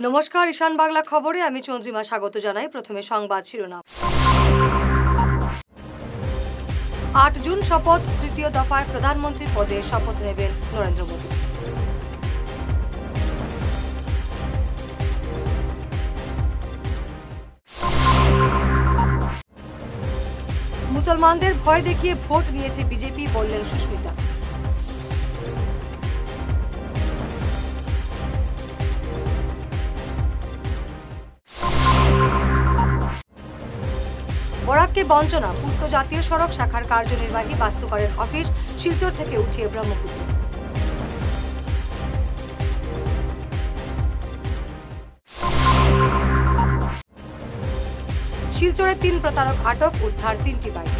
নমস্কার, ঈশান বাংলা খবরে আমি চন্দ্রিমা স্বাগত জানাই। প্রথমে সংবাদ শিরোনাম। ৮ জুন শপথ, তৃতীয় দফায় প্রধানমন্ত্রী পদে শপথ নেবেন নরেন্দ্র মোদী। মুসলমানদের ভয় দেখিয়ে ভোট নিয়েছে বিজেপি, বললেন সুস্মিতা। বরাককে বঞ্চনা, পূর্ত জাতীয় সড়ক শাখার কার্যনির্বাহী বাস্তুকারের অফিস শিলচর থেকে উঠিয়ে ব্রহ্মপুত্র। শিলচরে ৩ প্রতারক আটক, উদ্ধার ৩টি বাইক।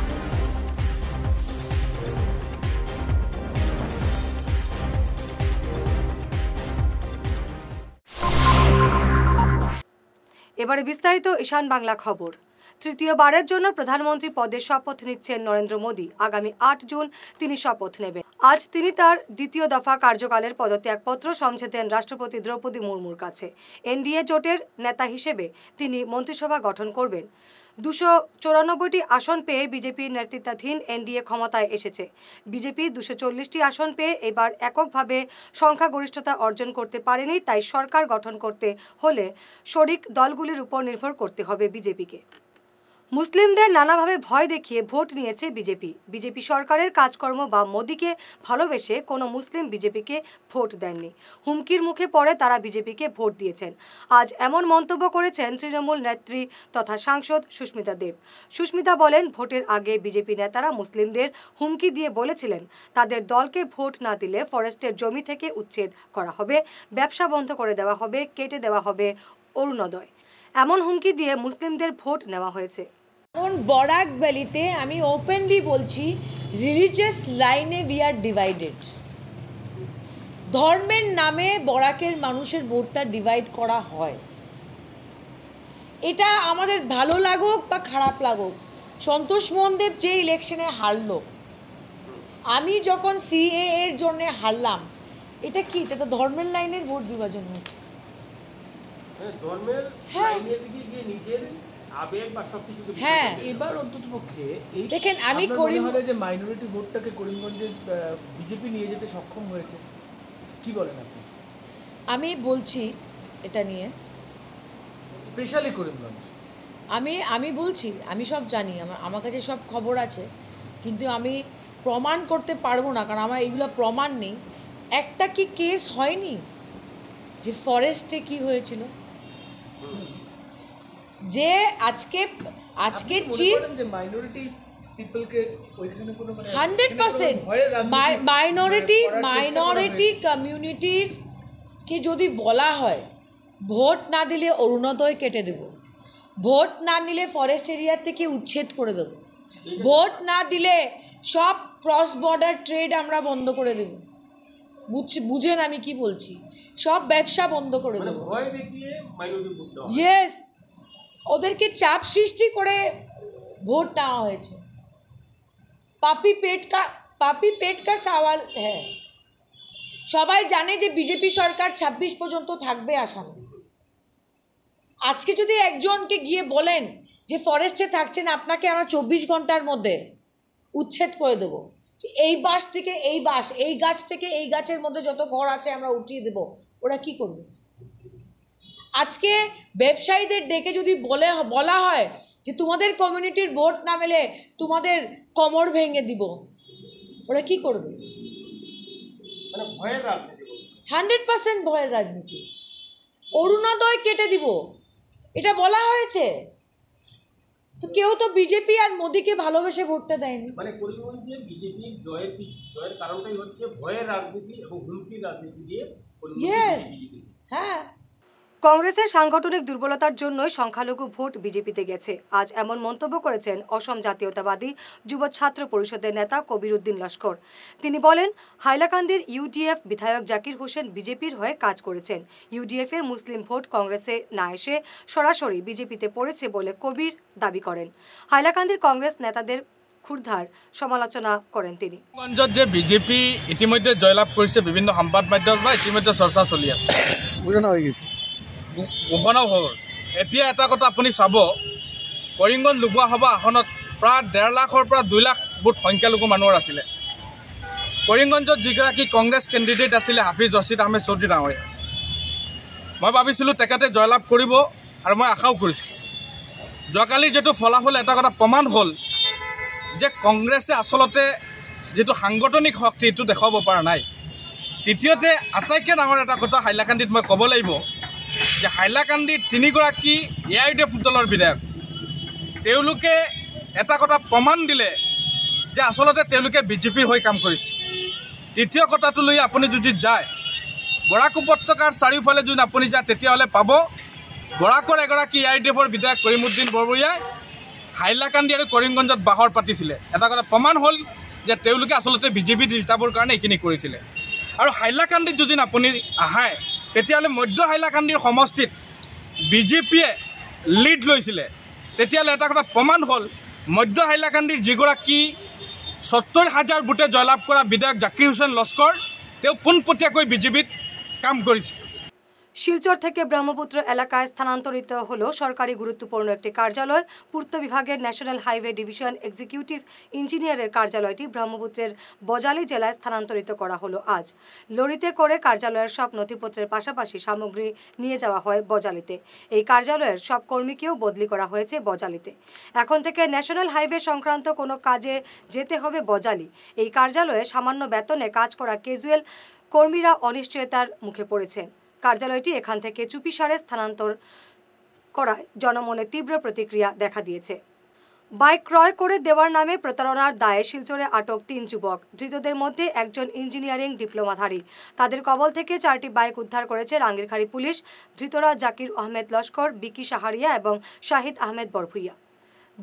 এবারে বিস্তারিত ঈশান বাংলা খবর। তৃতীয়বারের জন্য প্রধানমন্ত্রী পদে শপথ নিচ্ছেন নরেন্দ্র মোদী। আগামী ৮ জুন তিনি শপথ নেবেন। আজ তিনি তার দ্বিতীয় দফা কার্যকালের পদত্যাগপত্র সমঝে দেন রাষ্ট্রপতি দ্রৌপদী মুর্মুর কাছে। এনডিএ জোটের নেতা হিসেবে তিনি মন্ত্রিসভা গঠন করবেন। ২৯৪টি আসন পেয়ে বিজেপির নেতৃত্বাধীন এনডিএ ক্ষমতায় এসেছে। বিজেপি ২৪০টি আসন পেয়ে এবার এককভাবে সংখ্যাগরিষ্ঠতা অর্জন করতে পারেনি, তাই সরকার গঠন করতে হলে শরিক দলগুলির উপর নির্ভর করতে হবে বিজেপিকে। মুসলিমদের নানাভাবে ভয় দেখিয়ে ভোট নিয়েছে বিজেপি সরকারের কাজকর্ম বা মোদীকে ভালোবেসে কোনো মুসলিম বিজেপিকে ভোট দেননি। হুমকির মুখে পড়ে তারা বিজেপিকে ভোট দিয়েছেন। আজ এমন মন্তব্য করেছেন তৃণমূল নেত্রী তথা সাংসদ সুস্মিতা দেব। সুস্মিতা বলেন, ভোটের আগে বিজেপি নেতারা মুসলিমদের হুমকি দিয়ে বলেছিলেন তাদের দলকে ভোট না দিলে ফরেস্টের জমি থেকে উচ্ছেদ করা হবে, ব্যবসা বন্ধ করে দেওয়া হবে, কেটে দেওয়া হবে অরুণোদয়। এমন হুমকি দিয়ে মুসলিমদের ভোট নেওয়া হয়েছে। বরাক ভ্যালিতে আমি ওপেনলি বলছি, রিলিজিয়াস লাইনে উই আর ডিভাইডেড। ধর্মের নামে বরাকের মানুষের ভোটটা ডিভাইড করা হয়। এটা আমাদের ভালো লাগুক বা খারাপ লাগুক, সন্তোষ মোহনদেব যে ইলেকশনে হারলো, আমি যখন সিএ এর জন্য হারলাম, এটা কি? এটা তো ধর্মের লাইনের ভোট বিভাজন হচ্ছে। হ্যাঁ, এবার অন্ততপক্ষে দেখেন, আমি যে মাইনরিটি ভোটটাকে করিমগঞ্জে বিজেপি নিয়ে যেতে সক্ষম হয়েছে, কি বলেন আপনি? আমি বলছি এটা নিয়ে, স্পেশালি করিমগঞ্জ। আমি বলছি, আমি সব জানি, আমার কাছে সব খবর আছে, কিন্তু আমি প্রমাণ করতে পারবো না, কারণ আমার এইগুলো প্রমাণ নেই। একটা কি কেস হয়নি যে ফরেস্টে কি হয়েছিল, যে আজকে চিফ 100% মাইনরিটি কমিউনিটির কে যদি বলা হয় ভোট না দিলে অরুণোদয় কেটে দেব, ভোট না নিলে ফরেস্ট এরিয়া থেকে উচ্ছেদ করে দেব, ভোট না দিলে সব ক্রস বর্ডার ট্রেড আমরা বন্ধ করে দেব, বুঝেন আমি কি বলছি, সব ব্যবসা বন্ধ করে দেব। ইয়েস, ওদেরকে চাপ সৃষ্টি করে ভোট নেওয়া হয়েছে। পাপি পেট কা সওয়াল হ্যাঁ। সবাই জানে যে বিজেপি সরকার ২৬ পর্যন্ত থাকবে আসামে। আজকে যদি একজনকে গিয়ে বলেন যে ফরেস্টে থাকছেন, আপনাকে আমরা ২৪ ঘন্টার মধ্যে উচ্ছেদ করে দেবো, এই বাস থেকে এই বাস, এই গাছ থেকে এই গাছের মধ্যে যত ঘর আছে আমরা উঠিয়ে দেব, ওরা কি করবে? আজকে ব্যবসায়ীদের ডেকে যদি বলা হয় যে তোমাদের কমিউনিটির ভোট না মেলে তোমাদের কোমর ভেঙে দিব, ওরা কি করবে? 100% ভয়ের রাজনীতি। অরুণোদয় কেটে দিব, এটা বলা হয়েছে। তো কেউ তো বিজেপি আর মোদীকে ভালোবেসে ভোটটা দেয়নি। মানে করিমগঞ্জে বিজেপির জয়ের কারণটাই হচ্ছে ভয়ের রাজনীতি এবং হুমকির রাজনীতি দিয়ে। ইয়েস, হ্যাঁ। কংগ্রেসের সাংগঠনিক দুর্বলতার জন্যই সংখ্যালঘু ভোট বিজেপিতে গেছে। আজ এমন মন্তব্য করেছেন অসম জাতীয়তাবাদী যুব ছাত্র পরিষদের নেতা কবির উদ্দিন লস্কর। তিনি বলেন, হাইলাকান্দির ইউডিএফ বিধায়ক জাকির হোসেন বিজেপির হয়ে কাজ করেছেন। ইউডিএফ এর মুসলিম ভোট কংগ্রেসে না এসে সরাসরি বিজেপিতে পড়েছে বলে কবির দাবি করেন। হাইলাকান্দির কংগ্রেস নেতাদের ক্ষুরধার সমালোচনা করেন তিনি। করিমগঞ্জত যে বিজেপি ইতিমধ্যে জয়লাভ করেছে, বিভিন্ন সংবাদ মাধ্যমত ইতিমধ্যে চর্চা চলি আছে। ঘোষণাও হ'ল। এতিয়া এটা কথা আপুনি চাব, কৰিমগঞ্জ লোকসভা আসনত প্ৰায় 1.5 লাখৰ পৰা 2 লাখ ভোট সংখ্যালঘু মানুহৰ আছিলে। কৰিমগঞ্জত যিগৰাকী কংগ্ৰেছ কেণ্ডিডেট আছিলে হাফিজ ৰছিদ আহমেদ চৌধুৰী ডাঙৰীয়া, মই ভাবিছিলোঁ তেখেতে জয়লাভ কৰিব আৰু মই আশাও কৰিছোঁ। যোৱাকালিৰ যিটো ফলাফল এটা কথা প্ৰমাণ হ'ল যে কংগ্ৰেছে আচলতে যিটো সাংগঠনিক শক্তি এইটো দেখুৱাব পৰা নাই। তৃতীয়তে আটাইতকৈ ডাঙৰ এটা কথা হাইলাকান্দিত মই ক'ব লাগিব যে হাইলাকান্দিত 3গৰাকী AIUDF দলৰ বিধায়ক, তেওঁলোকে এটা কথা প্ৰমাণ দিলে যে আচলতে তেওঁলোকে বিজেপিৰ হৈ কাম কৰিছে। তৃতীয় কথাটো লৈ আপুনি যদি যায় বৰাক উপত্যকাৰ চাৰিওফালে যদি আপুনি যায় তেতিয়াহ'লে পাব বৰাকৰ এগৰাকী AIUDFৰ বিধায়ক কৰিমুদ্দিন বৰবৰীয়াই হাইলাকান্দি আৰু কৰিমগঞ্জত বাহৰ পাতিছিলে। এটা কথা প্ৰমাণ হ'ল যে তেওঁলোকে আচলতে বিজেপি জিতাবৰ কাৰণে এইখিনি কৰিছিলে। আৰু হাইলাকান্দিত যদি আপুনি আহে তেতিয়াহ'লে মধ্য হাইলাকান্দিৰ সমষ্টিত বিজেপিয়ে লিড লৈছিলে। তেতিয়াহ'লে এটা কথা প্ৰমাণ হ'ল মধ্য হাইলাকান্দিৰ যিগৰাকী 70,000 ভোটে জয়লাভ কৰা বিধায়ক জাকিৰ হুছেইন লস্কৰ, তেওঁ পোনপটীয়াকৈ বিজেপিত কাম কৰিছে। শিলচর থেকে ব্রহ্মপুত্র এলাকায় স্থানান্তরিত হল সরকারি গুরুত্বপূর্ণ একটি কার্যালয়। পূর্ত বিভাগের ন্যাশনাল হাইওয়ে ডিভিশন এক্সিকিউটিভ ইঞ্জিনিয়ারের কার্যালয়টি ব্রহ্মপুত্রের বজালি জেলায় স্থানান্তরিত করা হলো আজ। লরিতে করে কার্যালয়ের সব নথিপত্রের পাশাপাশি সামগ্রী নিয়ে যাওয়া হয় বজালিতে। এই কার্যালয়ের সব কর্মীকেও বদলি করা হয়েছে বজালিতে। এখন থেকে ন্যাশনাল হাইওয়ে সংক্রান্ত কোনো কাজে যেতে হবে বজালি। এই কার্যালয়ে সামান্য বেতনে কাজ করা ক্যাজুয়াল কর্মীরা অনিশ্চয়তার মুখে পড়েছেন। কার্যালয়টি এখান থেকে চুপিসারে স্থানান্তর করায় জনমনে তীব্র প্রতিক্রিয়া দেখা দিয়েছে। বাইক ক্রয় করে দেওয়ার নামে প্রতারণার দায়ে শিলচরে আটক 3 যুবক। ধৃতদের মধ্যে একজন ইঞ্জিনিয়ারিং ডিপ্লোমাধারী। তাদের কবল থেকে 4টি বাইক উদ্ধার করেছে রাঙ্গিরখাড়ি পুলিশ। ধৃতরা জাকির আহমেদ লস্কর, বিকি সাহারিয়া এবং শাহিদ আহমেদ বরভুইয়া।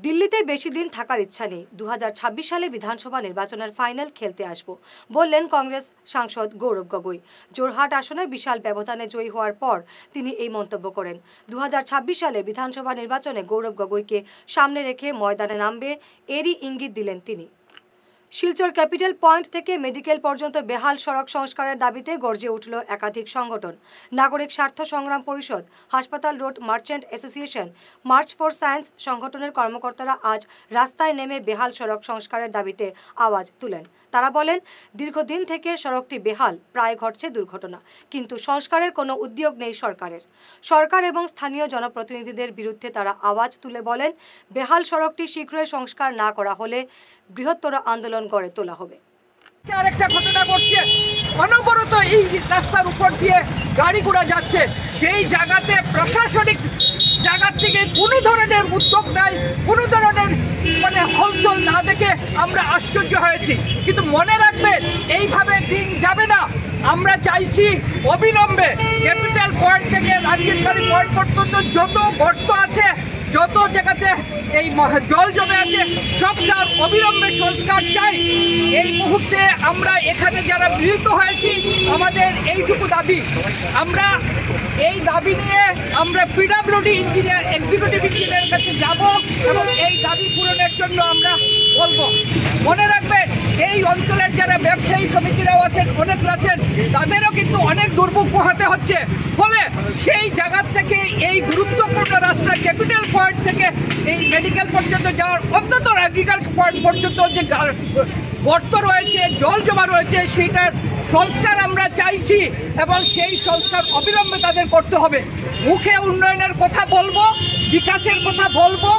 দিল্লিতে বেশি দিন থাকার ইচ্ছা নেই। 2026 সালে বিধানসভা নির্বাচনের ফাইনাল খেলতে আসব বললেন কংগ্রেস সাংসদ গৌরব গগৈ। জোরহাট আসনে বিশাল ব্যবধানে জয়ী হওয়ার পর তিনি এই মন্তব্য করেন। 2026 সালে বিধানসভা নির্বাচনে গৌরব গগৈকে সামনে রেখে ময়দানে নামবে এরই ইঙ্গিত দিলেন তিনি। শিলচর ক্যাপিটাল পয়েন্ট থেকে মেডিকেল পর্যন্ত বেহাল সড়ক সংস্কারের দাবিতে গর্জে উঠল একাধিক সংগঠন। নাগরিক স্বার্থ সংগ্রাম পরিষদ, হাসপাতাল road merchant association, March for science সংগঠনের কর্মকর্তারা আজ রাস্তায় নেমে বেহাল সড়ক সংস্কারের দাবিতে আওয়াজ তুলেন। তারা বলেন, দীর্ঘদিন থেকে সড়কটি বেহাল, প্রায় ঘটছে দুর্ঘটনা, কিন্তু সংস্কারের কোনো উদ্যোগ নেই সরকারের। সরকার এবং স্থানীয় জনপ্রতিনিধিদের বিরুদ্ধে তারা আওয়াজ তুলে বলেন, বেহাল সড়কটি শীঘ্রই সংস্কার না করা হলে বৃহত্তর আন্দোলন গড়ে তোলা হবে। আরেকটা ঘটনা ঘটছে, অনবরত এই রাস্তার উপর দিয়ে গাড়ি ঘোড়া যাচ্ছে, সেই জায়গাতে প্রশাসনিক জায়গা থেকে কোনো ধরনের উদ্যোগ নাই, কোনো ধরনের হলচল না দেখে আমরা আশ্চর্য হয়েছি। কিন্তু মনে রাখবেন, এইভাবে দিন যাবে না। আমরা চাইছি অবিলম্বে ক্যাপিটাল পয়েন্ট থেকে রাঙ্গিরখাড়ি পয়েন্ট পর্যন্ত যত গর্ত আছে, যত জায়গাতে এই জল জমে আছে, সবটার অবিলম্বে সংস্কার চাই। এই মুহূর্তে আমরা এখানে যারা মিলিত হয়েছি, আমাদের এইটুকু দাবি। আমরা এই দাবি নিয়ে আমরা পিডব্লিউডি ইঞ্জিনিয়ার এক্সিকিউটিভ ইঞ্জিনিয়ারের কাছে যাব এবং এই দাবি পূরণের জন্য আমরা বলবো। মনে রাখবেন, এই অঞ্চলের যারা ব্যবসায়ী সমিতিরাও আছেন, অনেক আছেন, তাদেরও কিন্তু অনেক দুর্ভোগ পোহাতে হচ্ছে। ফলে সেই জায়গা থেকে এই গুরুত্বপূর্ণ রাস্তা ক্যাপিটাল পয়েন্ট থেকে এই মেডিকেল পর্যন্ত যাওয়ার, অন্তত রাঙ্গিরখাড়ি পয়েন্ট পর্যন্ত যে গর্ত রয়েছে, জল জমা রয়েছে, সেটার সংস্কার আমরা চাইছি এবং সেই সংস্কার অবিলম্বে তাদের করতে হবে। মুখে উন্নয়নের কথা বলবো, বিকাশের কথা বলবো,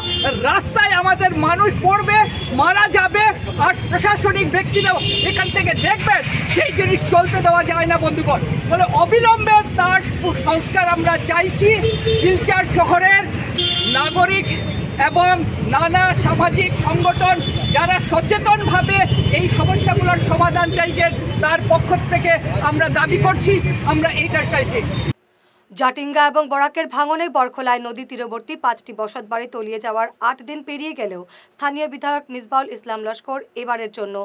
রাস্তায় আমাদের মানুষ পড়বে, মারা যাবে, আর প্রশাসনিক ব্যক্তিরাও এখান থেকে দেখবেন, সেই জিনিস চলতে দেওয়া যায় না বন্ধুগণ। ফলে অবিলম্বে তার সংস্কার আমরা চাইছি। শিলচর শহরের নাগরিক এবং নানা সামাজিক সংগঠন যারা সচেতনভাবে এই সমস্যাগুলোর সমাধান চাইছেন, তার পক্ষ থেকে আমরা দাবি করছি, আমরা এই কাজ চাইছি। জাটিঙ্গা এবং বরাকের ভাঙনে বরখলায় নদী তীরবর্তী 5টি বসতবাড়ি তলিয়ে যাওয়ার 8 দিন পেরিয়ে গেলেও স্থানীয় বিধায়ক মিসবাউল ইসলাম লস্কর এবারের জন্য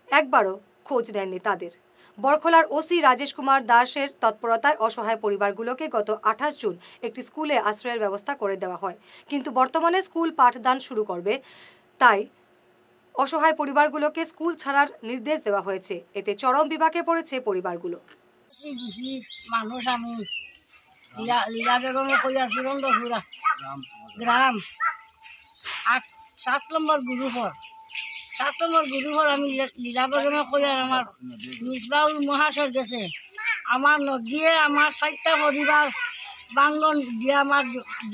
একবারও খোঁজ নেননি তাদের। বরখলার ওসি রাজেশ কুমার দাসের তৎপরতায় অসহায় পরিবারগুলোকে গত 28 জুন একটি স্কুলে আশ্রয়ের ব্যবস্থা করে দেওয়া হয়, কিন্তু বর্তমানে স্কুল পাঠদান শুরু করবে, তাই অসহায় পরিবারগুলোকে স্কুল ছাড়ার নির্দেশ দেওয়া হয়েছে। এতে চরম বিপাকে পড়েছে পরিবারগুলো। মানুষ আমি লীলা বেগমে কইয়া সুরন্দরপুরা গ্রাম 7 নম্বর গ্রুপর 7 নম্বর গ্রুপর আমি লীলা বেগমে কইয়ার আমার মিসবাউল মহাশয় গেছে আমার নদীয়ে আমার 4টা পরিবার বাঙ্গন দিয়া আমার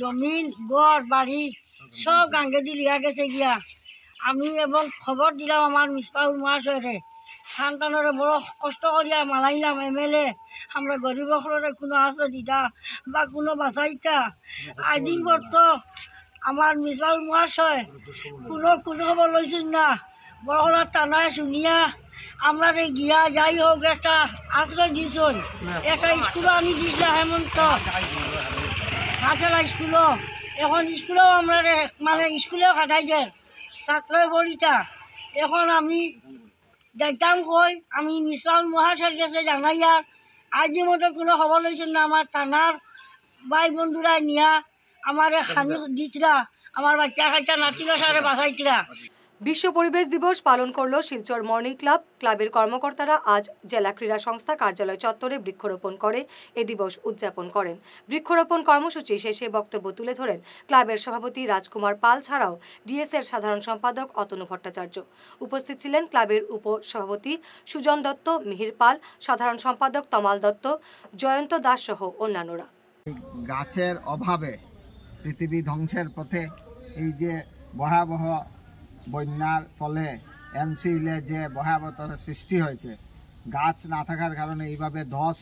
জমিন গড় বাড়ি সব গাঙ্গেদি লিয়া গেছে গিয়া আমি এবং খবর দিলাম আমার মিসবাউল মহাশয়রে সন্তানরে বড় কষ্ট করিয়া মালাইলাম এমএলএ আমরা গরিব সকলরে কোনো আশ্রয় দিতা বা কোনো বাঁচাইতা আইদিন পর্যন্ত আমার মিসবাউল মহাশয় কোনো খবর লইছেন না বড় টানায় শুনিয়া আমরা গিয়া যাই হোক একটা আশ্রয় দিয়েছেন একটা স্কুলও আনি দিয়েছিল হেমন্ত হাসেলা স্কুলও এখন স্কুলেও আমরা মানে স্কুলেও খাটাই দেয় ছাত্রের বড়িটা এখন আমি দেখতাম কই আমি মিসবাউল মহাশয়ের কাছে জানাইয়া আজই মতো কোনো খবর লইছেন না আমার থানার ভাই বন্ধুরা নিয়া আমার খানি দিতরা আমার বাচ্চা খাইটা নাচিল সারে বাঁচাইতরা। বিশ্ব পরিবেশ দিবস পালন করল শিলচর মর্নিং ক্লাব। ক্লাবের কর্মকর্তারা আজ জেলা ক্রীড়া সংস্থা কার্যালয় চত্বরে বৃক্ষরোপণ করে এ দিবস উদযাপন করেন। বৃক্ষরোপণ কর্মসূচি শেষে বক্তব্য তুলে ধরেন ক্লাবের সভাপতি রাজকুমার পাল ছাড়াও ডিএসএর সাধারণ সম্পাদক অতনু ভট্টাচার্য। উপস্থিত ছিলেন ক্লাবের উপসভাপতি সুজন দত্ত, মিহির পাল, সাধারণ সম্পাদক তমাল দত্ত, জয়ন্ত দাস সহ অন্যান্যরা। গাছের অভাবে পৃথিবী ধ্বংসের পথে এই যে ভয়াবহ বন্যার ফলে এনসিলে যে ভয়াবহতার সৃষ্টি হয়েছে, গাছ না থাকার কারণে এইভাবে ধস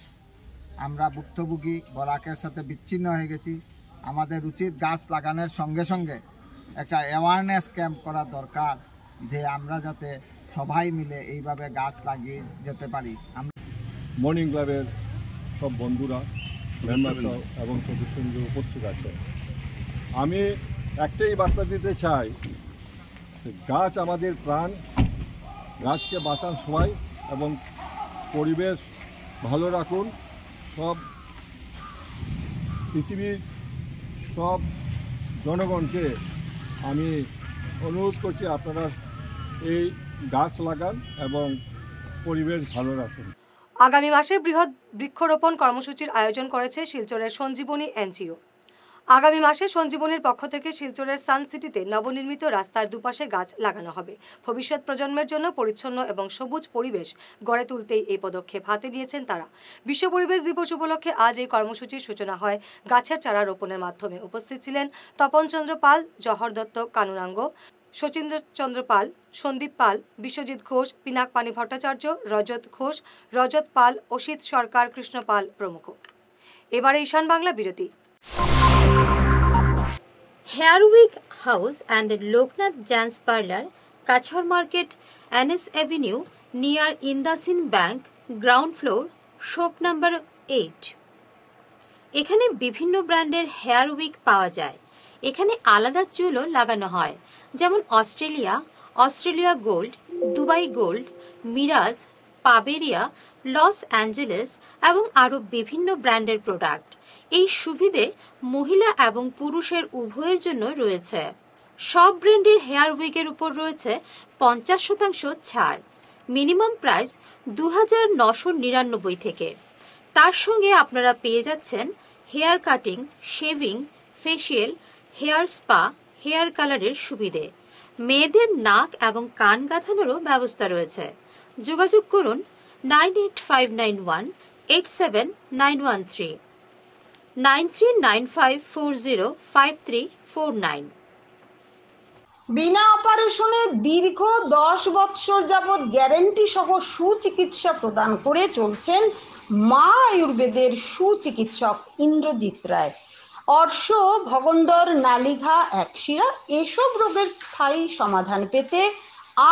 আমরা ভুক্তভোগী বরাকের সাথে বিচ্ছিন্ন হয়ে গেছি। আমাদের উচিত গাছ লাগানোর সঙ্গে সঙ্গে একটা অ্যাওয়ারনেস ক্যাম্প করা দরকার যে আমরা যাতে সবাই মিলে এইভাবে গাছ লাগিয়ে যেতে পারি। মর্নিং ক্লাবের সব বন্ধুরা, মেম্বার এবং সদস্যরা উপস্থিত আছে, আমি একটাই বার্তা দিতে চাই, গাছ আমাদের প্রাণ, গাছকে বাঁচান সবাই এবং পরিবেশ ভালো রাখুন। সব পৃথিবীর সব জনগণকে আমি অনুরোধ করছি আপনারা এই গাছ লাগান এবং পরিবেশ ভালো রাখুন। আগামী মাসে বৃহৎ বৃক্ষরোপণ কর্মসূচির আয়োজন করেছে শিলচরের সঞ্জীবনী এনজিও। আগামী মাসে সঞ্জীবনীর পক্ষ থেকে শিলচরের সানসিটিতে নবনির্মিত রাস্তার দুপাশে গাছ লাগানো হবে। ভবিষ্যৎ প্রজন্মের জন্য পরিচ্ছন্ন এবং সবুজ পরিবেশ গড়ে তুলতেই এই পদক্ষেপ হাতে নিয়েছেন তারা। বিশ্ব পরিবেশ দিবস উপলক্ষে আজ এই কর্মসূচির সূচনা হয় গাছের চারা রোপণের মাধ্যমে। উপস্থিত ছিলেন তপন চন্দ্র পাল, জহর দত্ত কানুনাঙ্গ, শচীন্দ্র চন্দ্র পাল, সন্দীপ পাল, বিশ্বজিৎ ঘোষ, পিনাক পানি ভট্টাচার্য, রজত ঘোষ, রজত পাল, অসিত সরকার, কৃষ্ণ পাল প্রমুখ। এবারে ঈশান বাংলা বিরতি। হেয়ারউইক house and Loknath Jans Parlour, Kachhar Market, NS Avenue, near Indasin Bank, ground floor, shop number 8. এখানে বিভিন্ন ব্র্যান্ডের হেয়ার উইক পাওয়া যায়। এখানে আলাদা চুলও লাগানো হয়, যেমন অস্ট্রেলিয়া গোল্ড, দুবাই গোল্ড, মিরাজ, পাবেরিয়া, লস অ্যাঞ্জেলেস এবং আরও বিভিন্ন ব্র্যান্ডের প্রোডাক্ট। এই সুবিধে মহিলা এবং পুরুষের উভয়ের জন্য রয়েছে। সব ব্র্যান্ডের হেয়ার উইকের উপর রয়েছে 50% ছাড়। মিনিমাম প্রাইস 2999 থেকে। তার সঙ্গে আপনারা পেয়ে যাচ্ছেন hair cutting, shaving, facial, hair spa, hair কালারের সুবিধে। মেয়েদের নাক এবং কান গাঁথানোরও ব্যবস্থা রয়েছে। যোগাযোগ করুন 9859187913, 9395405349। বিনা অপারেশনে দীর্ঘ 10 বৎসর যাবৎ গ্যারেন্টি সহ সুচিকিৎসা প্রদান করে চলছেন মা আয়ুর্বেদের সুচিকিৎসক ইন্দ্রজিৎ রায়। অর্শ, ভগন্দর, নালিঘা, একশিরা এসব রোগের স্থায়ী সমাধান পেতে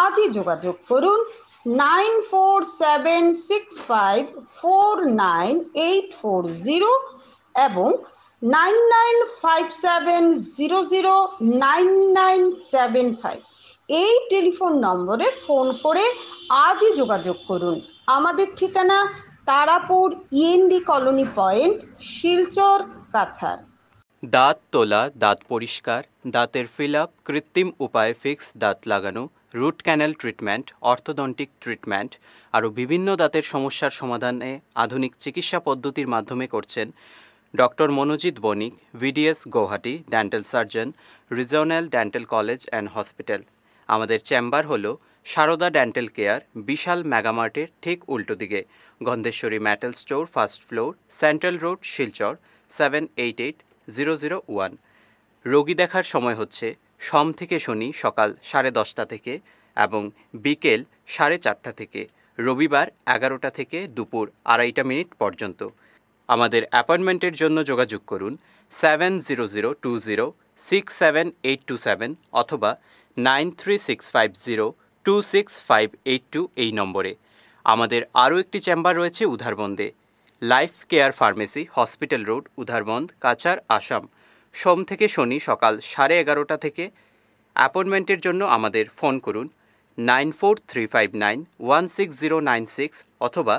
আজই যোগাযোগ করুন 9476549840 এবং 9957009975 এই টেলিফোন নম্বরে ফোন করে আজই যোগাযোগ করুন। আমাদের ঠিকানা Tarapur END colony point, Silchar, Cachar. দাঁত তোলা, দাঁত পরিষ্কার, দাঁতের ফিল আপ, কৃত্রিম উপায়ে ফিক্স দাঁত লাগানো, root canal treatment, orthodontic treatment আরও বিভিন্ন দাঁতের সমস্যার সমাধানে আধুনিক চিকিৎসা পদ্ধতির মাধ্যমে করছেন doctor Monojit Banik, BDS Guwahati, dental surgeon, regional dental college and hospital. আমাদের চেম্বার হলো সারদা ডেন্টাল কেয়ার, বিশাল মেগামার্টের ঠিক উল্টো দিকে, Gandheswari metal store, first floor, central road, Silchar 788001। রোগী দেখার সময় হচ্ছে সোম থেকে শনি সকাল 10:30 থেকে এবং বিকেল 4:30 থেকে, রবিবার 11টা থেকে দুপুর 2:30 পর্যন্ত। আমাদের অ্যাপয়েন্টমেন্টের জন্য যোগাযোগ করুন 7002067827 অথবা 9365026582 এই নম্বরে। আমাদের আরও একটি চেম্বার রয়েছে উধারবন্দে, life care pharmacy, hospital road, Udharbond, Cachar, Assam. সোম থেকে শনি সকাল 11:30 থেকে। অ্যাপয়েন্টমেন্টের জন্য আমাদের ফোন করুন 9435916096 অথবা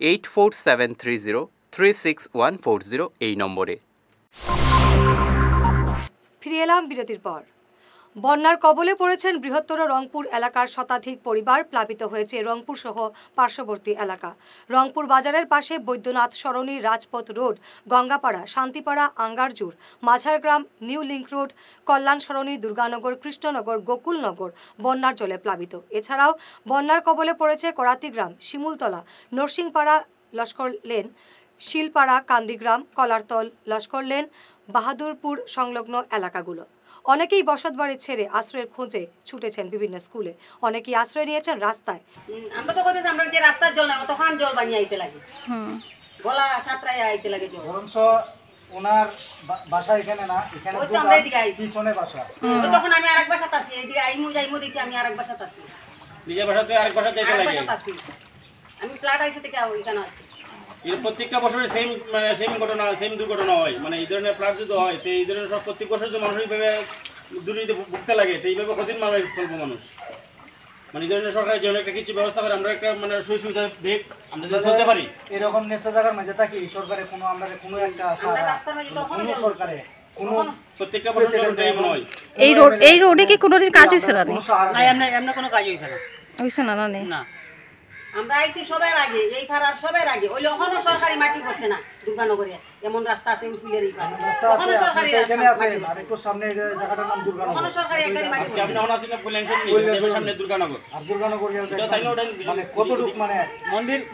8473036140 এই নম্বরে। ফিরে এলাম বিরতির পর। বন্যার কবলে পড়েছেন বৃহত্তর রংপুর এলাকার শতাধিক পরিবার, প্লাবিত হয়েছে রংপুর সহ পার্শ্ববর্তী এলাকা। রংপুর বাজারের পাশে Baidyanath Sarani, Rajpath road, Gangapara, Shantipara, Angarjur, Majhargram, new link road, Kalyan Sarani, Durganagar, Krishnanagar, Gokulnagar বন্যার জলে প্লাবিত। এছাড়াও বন্যার কবলে পড়েছে করাতিগ্রাম, শিমুলতলা, নরসিংপাড়া, লস্কর লেন, শিলপাড়া, কান্দিগ্রাম, কলারতল, লস্কর লেন, বাহাদুরপুর সংলগ্ন এলাকাগুলো। অনেকেই বসতবাড়ি ছেড়ে আশ্রয়ের খোঁজে ছুটেছেন বিভিন্ন স্কুলে, অনেকেই আশ্রয় নিয়েছেন রাস্তায়। আমরা তো বলতেছি আমরা যে রাস্তার জল না তখন জল বানিয়ে আইতে লাগে, গলা সাপড়ায় আইতে লাগে জল। বরঞ্চ ওনার বাসা এখানে না, এখানে পিছনে বাসা। তখন আমি আরেক বাসাতে আছি, এইদিকে যাইমু দেখি আমি আরেক বাসাতে আছি, নিজের বাসাতে আরেক বাসা যাইতে লাগে। আমি ফ্ল্যাট আইছে থেকে এখানে আছি। প্রত্যেকটা বছরে সেম ঘটনা, সেম দুর্ঘটনা হয়। মানে এই ধরনের ফ্লাড যদি হয় তো এই ধরনের সব প্রত্যেক বছর যে মানুষ এইভাবে দুর্নীতি ভুগতে লাগে, তো এইভাবে কতদিন মানুষ চলবো মানুষ। মানে এই ধরনের সরকারের জন্য একটা কিছু ব্যবস্থা করে আমরা একটা মানে সুবিধা দেখ আমরা চলতে পারি। এরকম নেতা জায়গার মাঝে থাকি সরকারে কোনো আমরা কোনো একটা কোনো সরকারে কোনো প্রত্যেকটা বছর মনে হয় এই রোডে কি কোনো কাজ হয়েছে না? এমনি কোনো কাজ হয়েছে না না। আমরা আইছি সবার আগে, এই ফারার সবার আগে। ওই এখনো সরকারি মাটি করছে না দুর্গানগরে, এমন রাস্তা আছে উসুলের এই ফারা, এখনো সরকারি এখানে আছে। আরেকটু সামনে এই জায়গাটার নাম দুর্গানগর, এখনো সরকারি একবারই মাটি করছে। আপনি এখন আছেন কল্যাণচন্ডী সামনে দুর্গানগর। আর দুর্গানগর মানে কতটুক মানে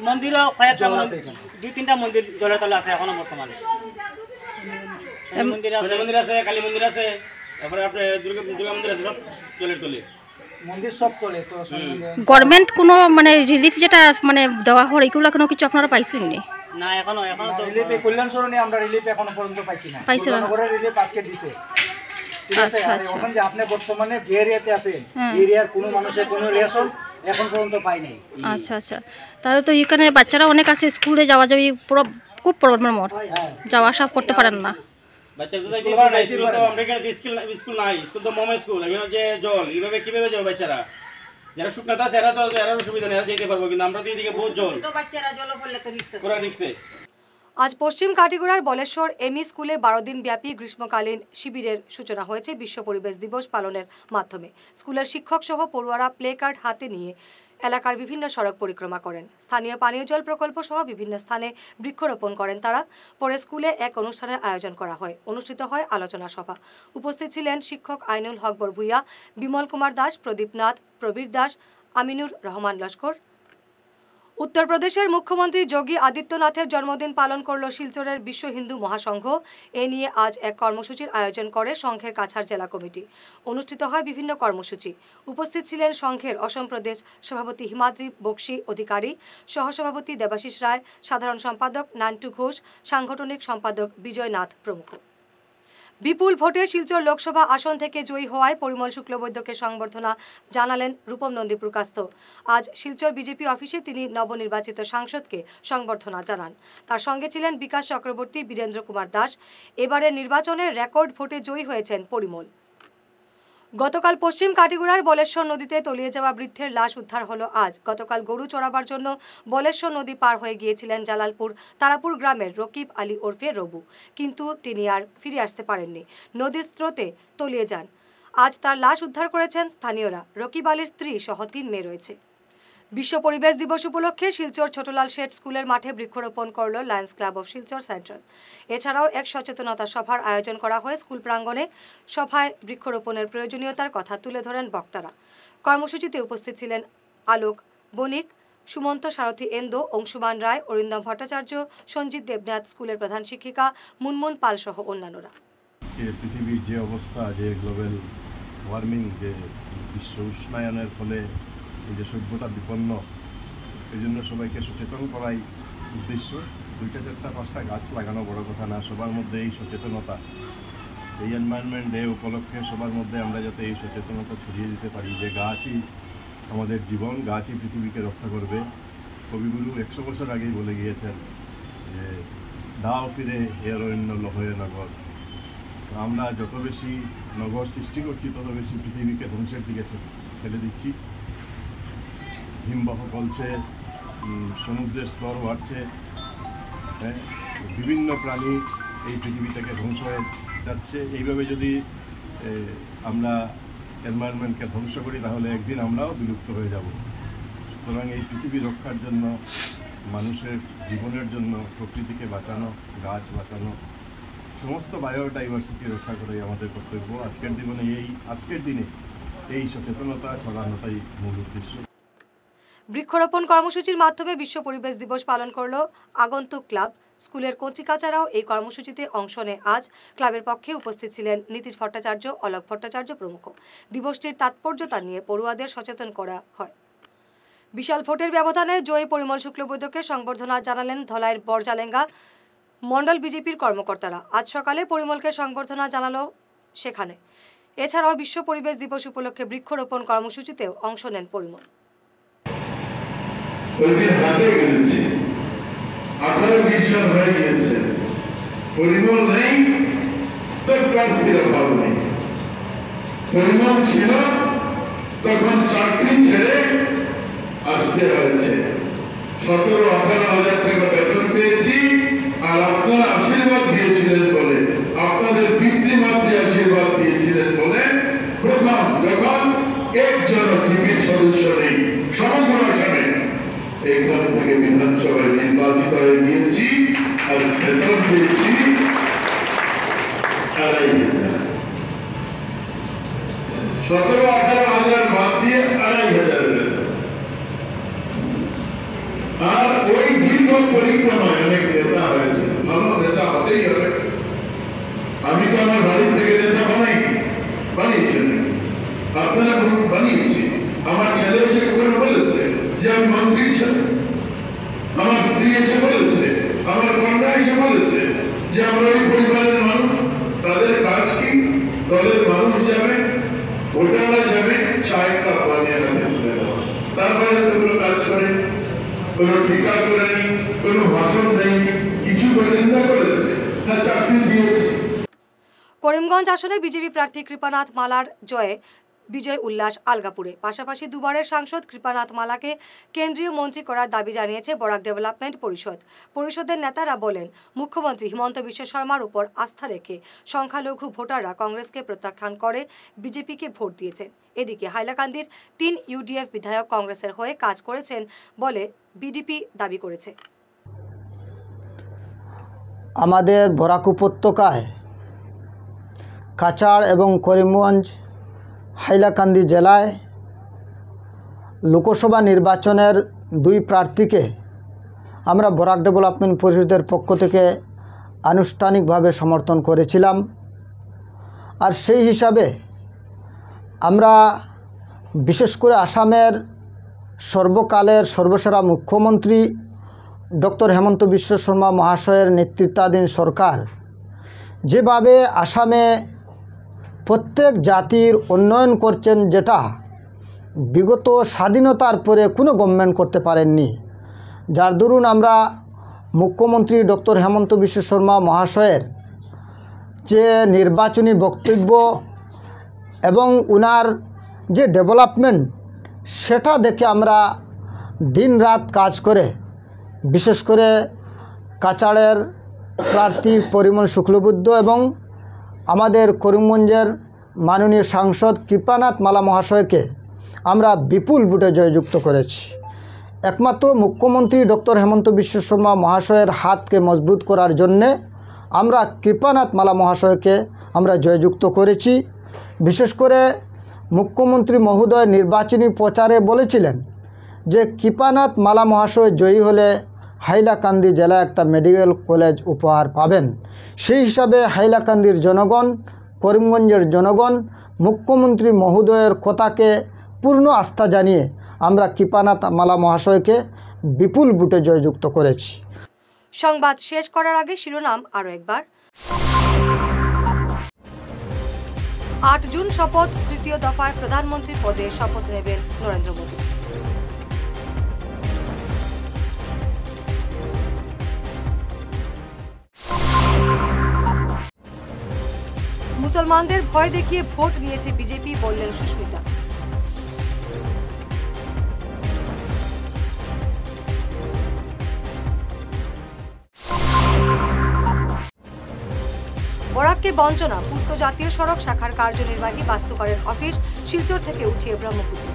মন্দিরও কয়েকটা, 2-3টা মন্দির জলের তলে আছে এখনো বর্তমানে। মন্দির আছে, কালী মন্দির আছে, তারপরে আপনার দুর্গা মন্দির আছে, সব জলের তলে। মন্দির সব তলে। তো গভর্নমেন্ট কোনো মানে রিলিফ যেটা মানে দেওয়া হয় এগুলো কোনো কিছু আপনারা পাইছেন নি? না এখনো তো রিলিফ কল্যাণ সরণি আমরা রিলিফ এখনো পর্যন্ত পাইছি না। দুর্গানগরের রিলিফ আজকে দিছে, ঠিক আছে। আর এখন যে আপনি বর্তমানে যে এরিয়াতে আছেন এরিয়ার কোনো মানুষের কোনো রেশন এখন পর্যন্ত পাই নাই। আচ্ছা আচ্ছা, তাহলে তো এখানে বাচ্চারা অনেক আছে, স্কুলে যাওয়া যাওয়ি পুরো খুব প্রবলেম, যাওয়া আসা করতে পারেন না। বাচ্চা তো যাইতে পারে না, স্কুল তো আমরা এখানে স্কুল নাই, স্কুল তো মোমো স্কুল। এখানে যে জল এইভাবে কিভাবে যাবে বাচ্চারা? যারা শুকনাতে আছে এরা তো এরাও সুবিধা নেই, এরা যেতে পারবো, কিন্তু আমরা তো এদিকে বহুত জল, ছোট বাচ্চারা জল পড়লে তো রিস্ক আছে, পুরো রিস্কে। আজ পশ্চিম কাটিগড়ার বলেশ্বর এমই স্কুলে 12 দিন ব্যাপী গ্রীষ্মকালীন শিবিরের সূচনা হয়েছে বিশ্ব পরিবেশ দিবস পালনের মাধ্যমে। স্কুলের শিক্ষক সহ পড়ুয়ারা প্লে কার্ড হাতে নিয়ে এলাকার বিভিন্ন সড়ক পরিক্রমা করেন। স্থানীয় পানীয় জল প্রকল্প সহ বিভিন্ন স্থানে বৃক্ষরোপণ করেন তারা। পরে স্কুলে এক অনুষ্ঠানের আয়োজন করা হয়, অনুষ্ঠিত হয় আলোচনা সভা। উপস্থিত ছিলেন শিক্ষক আইনুল হক বরভুইয়া, বিমল কুমার দাস, প্রদীপ নাথ, প্রবীর দাস, আমিনুর রহমান লস্কর। উত্তরপ্রদেশের মুখ্যমন্ত্রী যোগী আদিত্যনাথের জন্মদিন পালন করল শিলচরের বিশ্ব হিন্দু মহাসংঘ। এ নিয়ে আজ এক কর্মসূচির আয়োজন করে সংঘের কাছাড় জেলা কমিটি। অনুষ্ঠিত হয় বিভিন্ন কর্মসূচি। উপস্থিত ছিলেন সংঘের অসম প্রদেশ সভাপতি হিমাদ্রি বক্সি অধিকারী, সহসভাপতি দেবাশিস রায়, সাধারণ সম্পাদক নান্টু ঘোষ, সাংগঠনিক সম্পাদক বিজয় নাথ প্রমুখ। বিপুল ভোটে শিলচর লোকসভা আসন থেকে জয়ী হওয়ায় পরিমল শুক্লবৈদ্যকে সংবর্ধনা জানালেন রূপম নন্দী প্রকাস্ত। আজ শিলচর বিজেপি অফিসে তিনি নবনির্বাচিত সাংসদকে সংবর্ধনা জানান। তার সঙ্গে ছিলেন বিকাশ চক্রবর্তী, বীরেন্দ্র কুমার দাস। এবারের নির্বাচনে রেকর্ড ভোটে জয়ী হয়েছেন পরিমল। গতকাল পশ্চিম কাটিগড়ার বলেশ্বর নদীতে তলিয়ে যাওয়া বৃদ্ধের লাশ উদ্ধার হলো আজ। গতকাল গরু চড়াবার জন্য বলেশ্বর নদী পার হয়ে গিয়েছিলেন জালালপুর তারাপুর গ্রামের রকিব আলী ওরফে রবু, কিন্তু তিনি আর ফিরে আসতে পারেননি, নদীর স্রোতে তলিয়ে যান। আজ তার লাশ উদ্ধার করেছেন স্থানীয়রা। রকিব আলীর স্ত্রী সহ 3 মেয়ে রয়েছে। বিশ্ব পরিবেশ দিবস উপলক্ষে শিলচর ছোটলাল শেঠ স্কুলের মাঠে বৃক্ষরোপণ করল Lions club of Silchar central. এছাড়াও এক সচেতনতা সভার আয়োজন করা হয় স্কুল প্রাঙ্গণে। সভায় বৃক্ষরোপণের প্রয়োজনীয়তার কথা তুলে ধরেন বক্তারা। কর্মসূচিতে উপস্থিত ছিলেন আলোক বণিক, সুমন্ত সারথী এন্দো, অংশুমান রায়, অরিন্দম ভট্টাচার্য, সঞ্জিত দেবনাথ, স্কুলের প্রধান শিক্ষিকা মুনমুন পাল সহ অন্যান্যরা। পৃথিবীর যে অবস্থা, যে গ্লোবাল ওয়ার্মিং, যে বিশ্ব উষ্ণায়নের ফলে এই যে সভ্যতা বিপন্ন, এই জন্য সবাইকে সচেতন করাই উদ্দেশ্য। 2টা 4টা 5টা গাছ লাগানো বড় কথা না, সবার মধ্যে এই সচেতনতা, এই এনভায়রনমেন্ট ডে উপলক্ষে সবার মধ্যে আমরা যাতে এই সচেতনতা ছড়িয়ে দিতে পারি যে গাছই আমাদের জীবন, গাছই পৃথিবীকে রক্ষা করবে। কবিগুরু 100 বছর আগেই বলে গিয়েছেন যে দাও ফিরে এ অরণ্য লহয়ে নগর। আমরা যত বেশি নগর সৃষ্টি করছি তত বেশি পৃথিবীকে ধ্বংসের দিকে ঠেলে দিচ্ছি। হিমবাহ গলছে, সমুদ্রের স্তর বাড়ছে, বিভিন্ন প্রাণী এই পৃথিবী থেকে ধ্বংস হয়ে যাচ্ছে। এইভাবে যদি আমরা এনভায়রনমেন্টকে ধ্বংস করি তাহলে একদিন আমরাও বিলুপ্ত হয়ে যাব। সুতরাং এই পৃথিবী রক্ষার জন্য, মানুষের জীবনের জন্য প্রকৃতিকে বাঁচানো, গাছ বাঁচানো, সমস্ত বায়োডাইভার্সিটি রক্ষা করাই আমাদের কর্তব্য। আজকের দিনে এই সচেতনতা ছড়ানোটাই মূল উদ্দেশ্য। বৃক্ষরোপণ কর্মসূচির মাধ্যমে বিশ্ব পরিবেশ দিবস পালন করল আগন্তুক ক্লাব। স্কুলের কচিকাচারাও এই কর্মসূচিতে অংশ নেয়। আজ ক্লাবের পক্ষে উপস্থিত ছিলেন নীতিশ ভট্টাচার্য, অলোক ভট্টাচার্য প্রমুখ। দিবসটির তাৎপর্যতা নিয়ে পড়ুয়াদের সচেতন করা হয়। বিশাল ভোটের ব্যবধানে জয়ী পরিমল শুক্লবৈদ্যকে সংবর্ধনা জানালেন ধলাইয়ের বরজালেঙ্গা মন্ডল বিজেপির কর্মকর্তারা। আজ সকালে পরিমলকে সংবর্ধনা জানালো সেখানে। এছাড়াও বিশ্ব পরিবেশ দিবস উপলক্ষে বৃক্ষরোপণ কর্মসূচিতেও অংশ নেন পরিমল। 18-20 জন হয়ে গিয়েছে, পরিমল নেই তো প্রার্থীর অভাব নেই। পরিমল ছিল তখন চাকরি ছেড়ে আসতে হয়েছে। 17-18 হাজার টাকা বেতন পেয়েছি, আর আপনারা আশীর্বাদ দিয়েছিলেন বলে, আপনাদের পিতৃমাতৃ আশীর্বাদ দিয়েছিলেন বলে প্রথম যখন একজন জিপির সদস্য নেই সমগ্র আসামে, এখান থেকে বিধানসভায় নির্বাচিত হয়ে গিয়েছি আর বেতন পেয়েছি 2,500। 17-18 হাজার বাদ দিয়ে 2,500 বেতন। আর ওই দীর্ঘ পরিক্রমায় অনেক নেতা হয়েছে, ভালো নেতা হতেই হবে। আমি তো আমার বাড়ির থেকে নেতা বানিয়েছেন, আপনারা বানিয়েছি। আমার ছেলে এসে কখনো বলেছে যে আমি মন্ত্রী ছেলে, আমার স্ত্রী এসে বলেছে, আমার কন্যা এসে বলেছে যে আমরা ওই পরিবারের মানুষ। তাদের কাজ কি? দলের মানুষ যাবে, ভোটাররা যাবে, চায়ের কাপ বানিয়ে হাতে তুলে দেওয়া। তারপরে তো কোনো কাজ করেন, কোনো ঠিকা করেনি, কোনো ভাষণ দেয়নি, কিছু নিন্দা করেছে না চাকরি দিয়েছে। করিমগঞ্জ আসনে বিজেপি প্রার্থী কৃপানাথ মালার জয়ে বিজয় উল্লাস আলগাপুরে। পাশাপাশি দুবারের সাংসদ কৃপানাথ মালাকে কেন্দ্রীয় মন্ত্রী করার দাবি জানিয়েছে বরাক ডেভেলপমেন্ট পরিষদ। পরিষদের নেতারা বলেন, মুখ্যমন্ত্রী হিমন্ত বিশ্ব শর্মার উপর আস্থা রেখে সংখ্যালঘু ভোটাররা কংগ্রেসকে প্রত্যাখ্যান করে বিজেপিকে ভোট দিয়েছেন। এদিকে হাইলাকান্দির 3 ইউডিএফ বিধায়ক কংগ্রেসের হয়ে কাজ করেছেন বলে বিডিপি দাবি করেছে। আমাদের বরাক উপত্যকায় কাছাড় এবং করিমগঞ্জ হাইলাকান্দি জেলায় লোকসভা নির্বাচনের 2 প্রার্থীকে আমরা বরাক ডেভেলপমেন্ট পরিষদের পক্ষ থেকে আনুষ্ঠানিকভাবে সমর্থন করেছিলাম। আর সেই হিসাবে আমরা বিশেষ করে আসামের সর্বকালের সর্বসেরা মুখ্যমন্ত্রী ডক্টর হেমন্ত বিশ্ব শর্মা মহাশয়ের নেতৃত্বাধীন সরকার যেভাবে আসামে প্রত্যেক জাতির উন্নয়ন করছেন, যেটা বিগত স্বাধীনতার পরে কোনো গভর্নমেন্ট করতে পারেননি, যার দরুন আমরা মুখ্যমন্ত্রী ডক্টর হেমন্ত বিশ্ব শর্মা মহাশয়ের যে নির্বাচনী বক্তব্য এবং উনার যে ডেভেলপমেন্ট, সেটা দেখে আমরা দিন রাত কাজ করে বিশেষ করে কাছাড়ের প্রার্থী পরিমল শুক্লবৈদ্য এবং আমাদের করিমগঞ্জের মাননীয় সাংসদ কৃপানাথ মালা মহাশয়কে আমরা বিপুল ভোটে জয়যুক্ত করেছি। একমাত্র মুখ্যমন্ত্রী ডক্টর হেমন্ত বিশ্ব শর্মা মহাশয়ের হাতকে মজবুত করার জন্যে আমরা কৃপানাথ মালা মহাশয়কে আমরা জয়যুক্ত করেছি। বিশেষ করে মুখ্যমন্ত্রী মহোদয় নির্বাচনী প্রচারে বলেছিলেন যে কৃপানাথ মালা মহাশয় জয়ী হলে হাইলাকান্দি জেলা একটা মেডিকেল কলেজ উপহার পাবেন। সেই হিসাবে হাইলাকান্দির জনগণ, করিমগঞ্জের জনগণ মুখ্যমন্ত্রী মহোদয়ের কথাকে পূর্ণ আস্থা জানিয়ে আমরা কৃপানাথ মালা মহাশয়কে বিপুল ভোটে জয়যুক্ত করেছি। সংবাদ শেষ করার আগে শিরোনাম আরও একবার। 8 জুন শপথ, তৃতীয় দফায় প্রধানমন্ত্রী পদে শপথ নেবেন নরেন্দ্র মোদী। মুসলমানদের ভয় দেখিয়ে ভোট নিয়েছে বিজেপি, বললেন সুস্মিতা। বরাককে বঞ্চনা, পূর্ত জাতীয় সড়ক শাখার কার্যনির্বাহী বাস্তুকারের অফিস শিলচর থেকে উঠিয়ে ব্রহ্মপুত্র।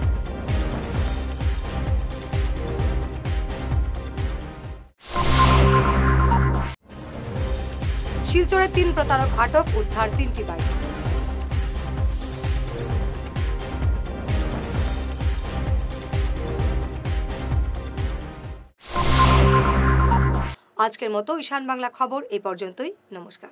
শিলচরে 3 প্রতারক আটক, উদ্ধার 3টি বাইক। আজকের মতো ঈশান বাংলা খবর এই পর্যন্তই। নমস্কার।